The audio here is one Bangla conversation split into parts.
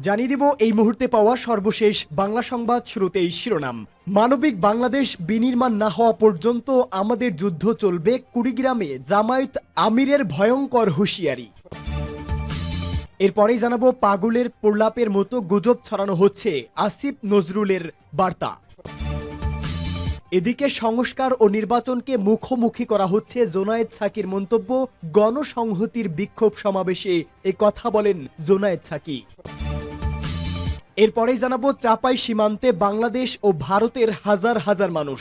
জানিয়ে দিব এই মুহূর্তে পাওয়া সর্বশেষ বাংলা সংবাদ। শুরুতেই শিরোনাম। মানবিক বাংলাদেশ বিনির্মাণ না হওয়া পর্যন্ত আমাদের যুদ্ধ চলবে, কুড়িগ্রামে জামায়াত আমিরের ভয়ঙ্কর হুঁশিয়ারি। এরপরেই জানাবো পাগলের প্রলাপের মতো গুজব ছড়ানো হচ্ছে, আসিফ নজরুলের বার্তা। এদিকে সংস্কার ও নির্বাচনকে মুখোমুখি করা হচ্ছে, জোনায়েদ সাকির মন্তব্য। গণসংহতির বিক্ষোভ সমাবেশে এ কথা বলেন জোনায়েদ সাকি। এরপরেই জানাবো চাপাই সীমান্তে বাংলাদেশ ও ভারতের হাজার হাজার মানুষ।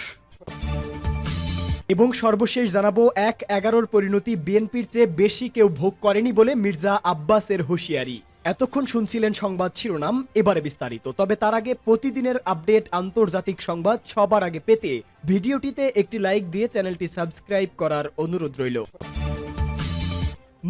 এবং সর্বশেষ জানাবো ১/১১ পরিণতি বিএনপির চেয়ে বেশি কেউ ভোগ করেনি বলে মির্জা আব্বাসের হুঁশিয়ারি। এতক্ষণ শুনছিলেন সংবাদ শিরোনাম, এবারে বিস্তারিত। তবে তার আগে প্রতিদিনের আপডেট আন্তর্জাতিক সংবাদ সবার আগে পেতে ভিডিওটিতে একটি লাইক দিয়ে চ্যানেলটি সাবস্ক্রাইব করার অনুরোধ রইল।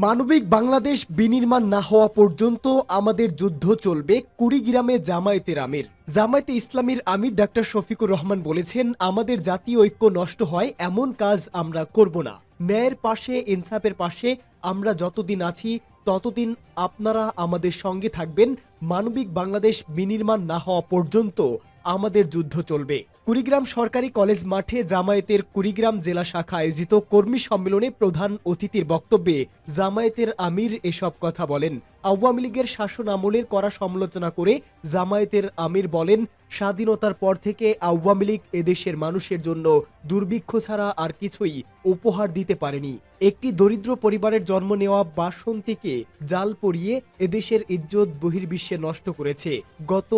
মানবিক বাংলাদেশ বিনির্মাণ না হওয়া পর্যন্ত আমাদের যুদ্ধ চলবে, কুড়িগ্রামে জামায়াতের আমির। জামায়াতে ইসলামীর আমির ডাক্তার শফিকুর রহমান বলেছেন, আমাদের জাতীয় ঐক্য নষ্ট হয় এমন কাজ আমরা করব না। ন্যায়ের পাশে, ইনসাফের পাশে আমরা যতদিন আছি ততদিন আপনারা আমাদের সঙ্গে থাকবেন। মানবিক বাংলাদেশ বিনির্মাণ না হওয়া পর্যন্ত আমাদের যুদ্ধ চলবে। কুড়িগ্রাম সরকারি কলেজ মাঠে জামায়াতের কুড়িগ্রাম জেলা শাখা আয়োজিত কর্মী সম্মেলনে প্রধান অতিথির বক্তব্যে জামায়াতের আমির এসব কথা বলেন। আওয়ামী লীগের শাসন আমলের কড়া সমালোচনা করে জামায়াতের আমির বলেন, স্বাধীনতার পর থেকে আওয়ামী লীগ এদেশের মানুষের জন্য দুর্ভিক্ষ ছাড়া আর কিছুই উপহার দিতে পারেনি। একটি দরিদ্র পরিবারের জন্ম নেওয়া বাসন্তীকে জাল পরিয়ে এদেশের ইজ্জত বহির্বিশ্বে নষ্ট করেছে। গত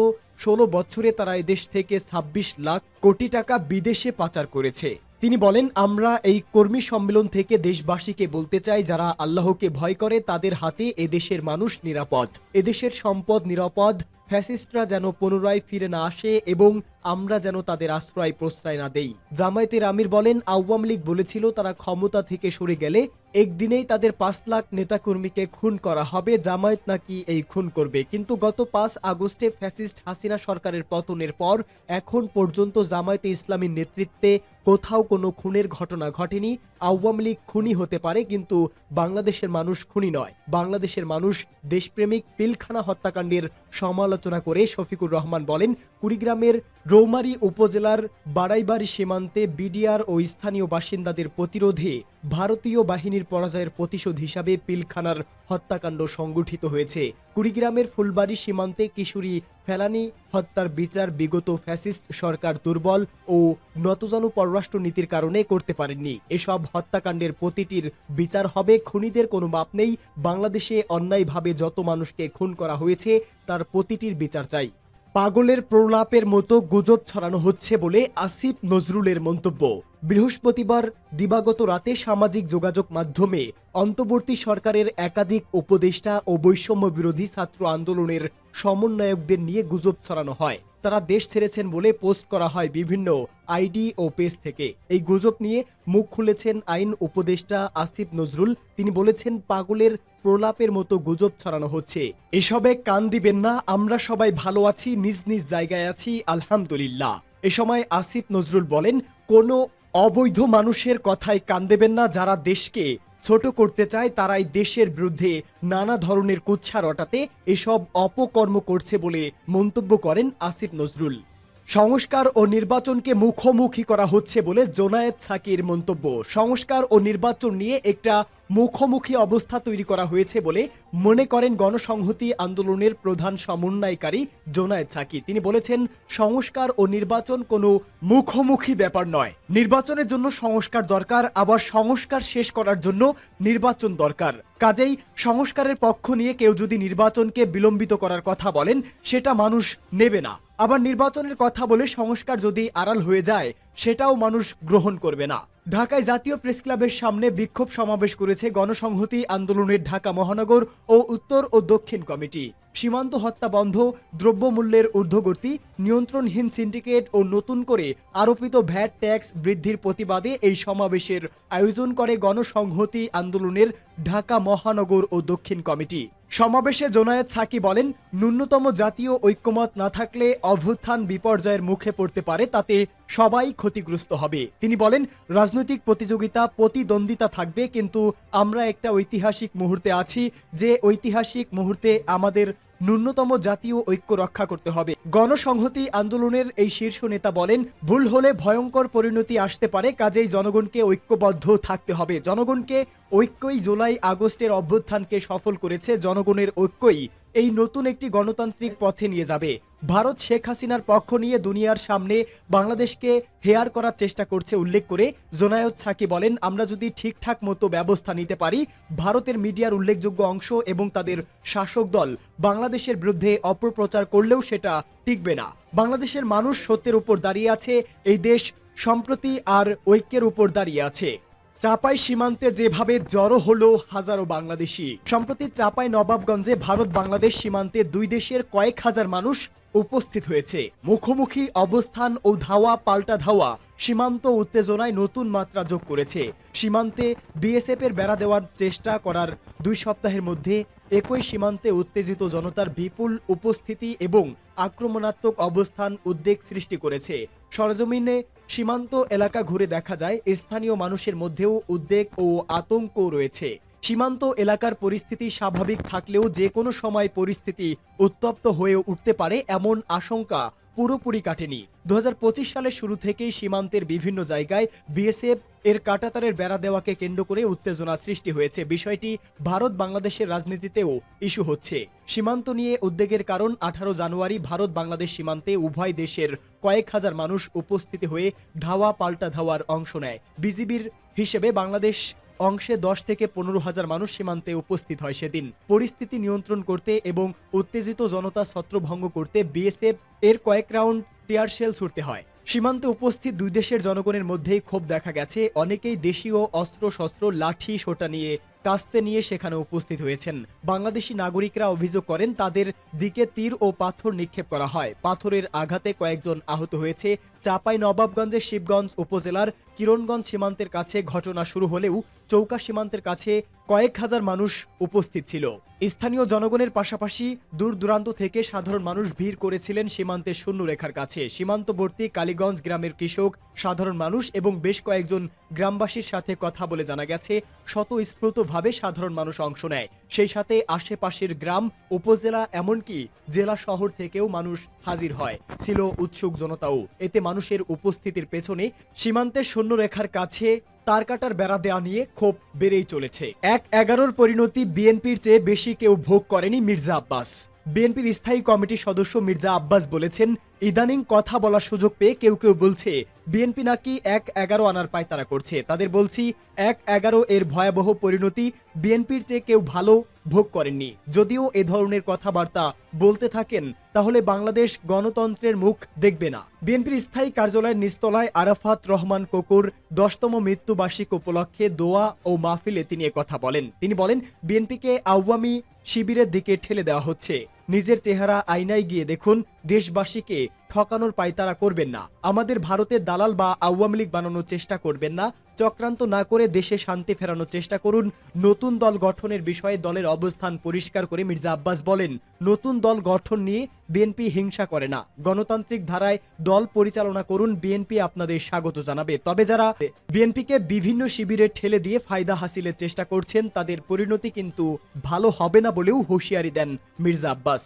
১৬ বছরে তারা এদেশ থেকে ২৬ লাখ কোটি টাকা বিদেশে পাচার করেছে। তিনি বলেন, আমরা এই কর্মী সম্মেলন থেকে দেশবাসীকে বলতে চাই, যারা আল্লাহকে ভয় করে তাদের হাতে এদেশের মানুষ নিরাপদ, এদেশের সম্পদ নিরাপদ। ফ্যাসিস্টরা যেন পুনরায় ফিরে না আসে এবং আমরা যেন তাদের আশ্রয় প্রশ্রয় না দেই। জামায়াতের আমির বলেন, আওয়ামী লীগ বলেছিল তারা ক্ষমতা থেকে সরে গেলে একদিনেই তাদের ৫ লাখ নেতাকর্মীকে খুন করা হবে, জামায়াত নাকি এই খুন করবে। কিন্তু গত ৫ আগস্টে ফ্যাসিস্ট হাসিনা সরকারের পতনের পর এখন পর্যন্ত জামায়াতে ইসলামীর নেতৃত্বে কোথাও কোনো খুনের ঘটনা ঘটেনি। আওয়ামী লীগ খুনি হতে পারে, কিন্তু বাংলাদেশের মানুষ খুনি নয়। বাংলাদেশের মানুষ দেশপ্রেমিক। পিলখানা হত্যাকাণ্ডের সমালোচনা করে শফিকুর রহমান বলেন, কুড়িগ্রামের রৌমারী উপজেলার বাড়াইবাড়ি সীমান্তে বিডিআর ও স্থানীয় বাসিন্দাদের প্রতিরোধে ভারতীয় বাহিনীর পরাজয়ের প্রতিশোধ হিসাবে পিলখানার হত্যাকাণ্ড সংগঠিত হয়েছে। কুড়িগ্রামের ফুলবাড়ি সীমান্তে কিশোরী ফেলানি হত্যার বিচার বিগত ফ্যাসিস্ট সরকার দুর্বল ও নতজানু পররাষ্ট্র নীতির কারণে করতে পারেননি। এসব হত্যাকাণ্ডের প্রতিটির বিচার হবে, খুনিদের কোনো মাপ নেই। বাংলাদেশে অন্যায়ভাবে যত মানুষকে খুন করা হয়েছে তার প্রতিটির বিচার চাই। পাগলের প্রলাপের মতো গুজব ছড়ানো হচ্ছে বলে আসিফ নজরুলের মন্তব্য। বৃহস্পতিবার দিবাগত রাতে সামাজিক যোগাযোগ মাধ্যমে অন্তর্বর্তী সরকারের একাধিক উপদেষ্টা ও বৈষম্য বিরোধী ছাত্র আন্দোলনের সমন্বয়কদের নিয়ে গুজব ছড়ানো হয়। তারা দেশ ছেড়েছেন বলে পোস্ট করা হয় বিভিন্ন আইডি ও পেজ থেকে। এই গুজব নিয়ে মুখ খুলেছেন আইন উপদেষ্টা আসিফ নজরুল। তিনি বলেছেন, পাগলের প্রলাপের মতো গুজব ছড়ানো হচ্ছে, এসবে কান দিবেন না। আমরা সবাই ভালো আছি, নিজ নিজ জায়গায় আছি, আলহামদুলিল্লাহ। এ সময় আসিফ নজরুল বলেন, কোনো অবৈধ মানুষের কথায় কান দেবেন না। যারা দেশকে ছোট করতে চায় তারাই দেশের বিরুদ্ধে নানা ধরনের কুৎসা রটাতে এসব অপকর্ম করছে বলে মন্তব্য করেন আসিফ নজরুল। সংস্কার ও নির্বাচনকে মুখোমুখি করা হচ্ছে বলে জোনায়েদ সাকির মন্তব্য। সংস্কার ও নির্বাচন নিয়ে একটা মুখোমুখি অবস্থা তৈরি করা হয়েছে বলে মনে করেন গণসংহতি আন্দোলনের প্রধান সমন্বয়কারী জোনায়েদ সাকি। তিনি বলেছেন, সংস্কার ও নির্বাচন কোনো মুখোমুখি ব্যাপার নয়। নির্বাচনের জন্য সংস্কার দরকার, আবার সংস্কার শেষ করার জন্য নির্বাচন দরকার। কাজেই সংস্কারের পক্ষ নিয়ে কেউ যদি নির্বাচনকে বিলম্বিত করার কথা বলেন সেটা মানুষ নেবে না। আবার নির্বাচনের কথা বলে সংস্কার যদি আড়াল হয়ে যায় সেটাও মানুষ গ্রহণ করবে না। ঢাকায় জাতীয় প্রেস ক্লাবের সামনে বিক্ষোভ সমাবেশ করেছে গণসংহতি আন্দোলনের ঢাকা মহানগর ও উত্তর ও দক্ষিণ কমিটি। সীমান্ত হত্যা বন্ধ, দ্রব্যমূল্যের ঊর্ধ্বগতি, নিয়ন্ত্রণহীন সিন্ডিকেট ও নতুন করে আরোপিত ভ্যাট ট্যাক্স বৃদ্ধির প্রতিবাদে এই সমাবেশের আয়োজন করে গণসংহতি আন্দোলনের ঢাকা মহানগর ও দক্ষিণ কমিটি। সমাবেশে জোনায়েদ সাকি বলেন, ন্যূনতম জাতীয় ঐক্যমত না থাকলে অভ্যুত্থান বিপর্যয়ের মুখে পড়তে পারে, তাতে সবাই ক্ষতিগ্রস্ত হবে। তিনি বলেন, রাজনৈতিক প্রতিযোগিতা, প্রতিদ্বন্দ্বিতা থাকবে, কিন্তু আমরা একটা ঐতিহাসিক মুহূর্তে আছি। যে ঐতিহাসিক মুহূর্তে আমাদের ন্যূনতম জাতীয় ঐক্য রক্ষা করতে হবে। গণসংহতি আন্দোলনের এই শীর্ষ নেতা বলেন, ভুল হলে ভয়ঙ্কর পরিণতি আসতে পারে, কাজেই জনগণকে ঐক্যবদ্ধ থাকতে হবে। জনগণকে ঐক্যই জুলাই আগস্টের অভ্যুত্থানকে সফল করেছে। জনগণের ঐক্যই এই নতুন একটি গণতান্ত্রিক পথে নিয়ে যাবে। ভারত শেখ হাসিনার পক্ষ নিয়ে দুনিয়ার সামনে বাংলাদেশকে হেয়ার করার চেষ্টা করছে উল্লেখ করে জোনায়েদ সাকি বলেন, আমরা যদি ঠিকঠাক মতো ব্যবস্থা নিতে পারি, ভারতের মিডিয়ার উল্লেখযোগ্য অংশ এবং তাদের শাসক দল বাংলাদেশের বিরুদ্ধে অপপ্রচার করলেও সেটা টিকবে না। বাংলাদেশের মানুষ সত্যের উপর দাঁড়িয়ে আছে, এই দেশ সম্প্রতি আর ঐক্যের উপর দাঁড়িয়ে আছে। চাপাই সীমান্তে যেভাবে জড়ো হলো হাজারো বাংলাদেশি। সম্প্রতি চাপাই নবাবগঞ্জে ভারত বাংলাদেশ সীমান্তে দুই দেশের কয়েক হাজার মানুষ উপস্থিত হয়েছে। মুখোমুখি অবস্থান ও ধাওয়া পাল্টা ধাওয়া সীমান্ত উত্তেজনায় নতুন মাত্রা যোগ করেছে। সীমান্তে বিএসএফ এর বেড়া দেওয়ার চেষ্টা করার 2 সপ্তাহের মধ্যে একই সীমান্তে উত্তেজিত জনতার বিপুল উপস্থিতি এবং আক্রমণাত্মক অবস্থান উদ্বেগ সৃষ্টি করেছে। সরজমিনে সীমান্ত এলাকা ঘুরে দেখা যায়, স্থানীয় মানুষের মধ্যেও উদ্বেগ ও আতঙ্ক রয়েছে। সীমান্ত এলাকার পরিস্থিতি স্বাভাবিক থাকলেও যে কোনো সময় পরিস্থিতি উত্তপ্ত হয়ে উঠতে পারে এমন আশঙ্কা পুরোপুরি কাটেনি। 2025 সালের শুরু থেকেই সীমান্তের বিভিন্ন জায়গায় বিএসএফ এর কাঁটাতারের বেড়া দেওয়াকে কেন্দ্র করে উত্তেজনা সৃষ্টি হয়েছে। বিষয়টি ভারত বাংলাদেশের রাজনীতিতেও ইস্যু হচ্ছে। সীমান্ত নিয়ে উদ্বেগের কারণ, 18 জানুয়ারি ভারত বাংলাদেশ সীমান্তে উভয় দেশের কয়েক হাজার মানুষ উপস্থিত হয়ে ধাওয়া পাল্টা ধাওয়ার অংশ নেয়। বিজিবির হিসেবে বাংলাদেশ অংশে 10 থেকে 15 হাজার মানুষ সীমান্তে উপস্থিত হয়। সেদিন পরিস্থিতি নিয়ন্ত্রণ করতে এবং উত্তেজিত জনতা ছত্রভঙ্গ করতে বিএসএফ এর কয়েক রাউন্ড টিয়ার শেল ছুড়তে হয়। সীমান্তে উপস্থিত দুই দেশের জনগণের মধ্যেই ক্ষোভ দেখা গেছে। অনেকেই দেশীয় অস্ত্র শস্ত্র লাঠি সোটা নিয়ে কাস্তে নিয়ে সেখানে উপস্থিত হয়েছেন। বাংলাদেশি নাগরিকরা অভিযোগ করেন, তাদের দিকে তীর ও পাথর নিক্ষেপ করা হয়। পাথরের আঘাতে কয়েকজন আহত হয়েছে। চাপাই নবাবগঞ্জের শিবগঞ্জ উপজেলার কিরণগঞ্জ সীমান্তের কাছে ঘটনা শুরু হলেও চৌকা সীমান্তের কাছে কয়েক হাজার মানুষ উপস্থিত ছিল। স্থানীয় জনগণের পাশাপাশি দূর দূরান্ত থেকে সাধারণ মানুষ ভিড় করেছিলেন সীমান্তের শূন্যরেখার কাছে। সীমান্তবর্তী কালীগঞ্জ গ্রামের কৃষক, সাধারণ মানুষ এবং বেশ কয়েকজন গ্রামবাসীর সাথে কথা বলে জানা গেছে, স্বতঃস্ফূর্তভাবে সাধারণ মানুষ অংশ নেয়। সেই সাথে আশেপাশের গ্রাম, উপজেলা এমনকি জেলা শহর থেকেও মানুষ হাজির হয়। ছিল উৎসুক জনতাও। এতে মানুষের উপস্থিতির পেছনে সীমান্তের শূন্যরেখার কাছে তারকাটার বেড়া দেওয়া নিয়ে ক্ষোভ বেড়েই চলেছে। 1-11 পরিণতি বিএনপির চেয়ে বেশি কেউ ভোগ করেনি মির্জা আব্বাস। বিএনপির স্থায়ী কমিটির সদস্য মির্জা আব্বাস বলেছেন, ইদানিং কথা বলার সুযোগ পেয়ে কেউ কেউ বলছে বিএনপি নাকি 1-11 আনার পায়তারা করছে। তাদের বলছি, 1-11 এর ভয়াবহ পরিণতি বিএনপির চেয়ে কেউ ভালো ভোগ করেননি। যদিও এ ধরনের কথাবার্তা বলতে থাকেন, তাহলে বাংলাদেশ গণতন্ত্রের মুখ দেখবে না। বিএনপির স্থায়ী কার্যালয়ের নিচতলায় আরাফাত রহমান কোকুর 10তম মৃত্যুবার্ষিকী উপলক্ষে দোয়া ও মাহফিলে তিনি কথা বলেন। তিনি বলেন, বিএনপিকে আওয়ামী শিবিরের দিকে ঠেলে দেওয়া হচ্ছে। নিজের চেহারা আয়নায় গিয়ে দেখুন, দেশবাসীকে ঠকানোর পায়তারা করবেন না। আমাদের ভারতের দালাল বা আওয়ামী লীগ বানানোর চেষ্টা করবেন না। চক্রান্ত না করে দেশে শান্তি ফেরানোর চেষ্টা করুন। নতুন দল গঠনের বিষয়ে দলের অবস্থান পরিষ্কার করে মির্জা আব্বাস বলেন, নতুন দল গঠন নিয়ে বিএনপি হিংসা করে না। গণতান্ত্রিক ধারায় দল পরিচালনা করুন, বিএনপি আপনাদের স্বাগত জানাবে। তবে যারা বিএনপিকে বিভিন্ন শিবিরে ঠেলে দিয়ে ফায়দা হাসিলের চেষ্টা করছেন, তাদের পরিণতি কিন্তু ভালো হবে না বলেও হুঁশিয়ারি দেন মির্জা আব্বাস।